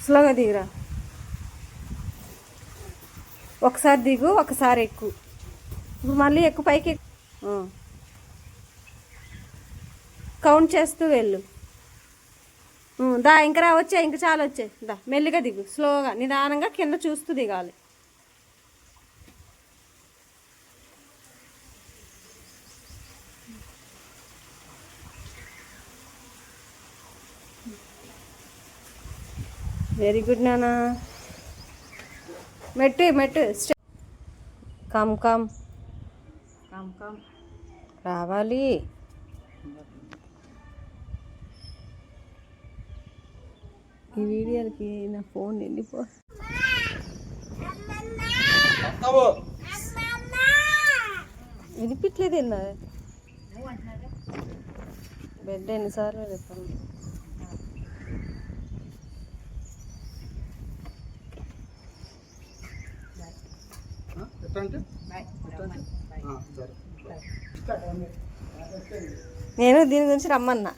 స్లోగా దిగురా. ఒకసారి దిగు, ఒకసారి ఎక్కు. ఇప్పుడు మళ్ళీ ఎక్కువ పైకి కౌంట్ చేస్తూ వెళ్ళు. దా ఇంకా రా, వచ్చే ఇంకా చాలా వచ్చే. దా మెల్లిగా దిగు, స్లోగా నిదానంగా కింద చూస్తూ దిగాలి. వెరీ గుడ్ నానా. మెట్టు మెట్టు. కమ్ కమ్ కమ్ కమ్ రావాలి. ఈ వీడియోలకి నా ఫోన్ వెళ్ళిపో. వినిపించలేదు ఏందా? బెడ్ ఎన్నిసార్లు చెప్పాను. నేను దీని గురించి రమ్మన్నా.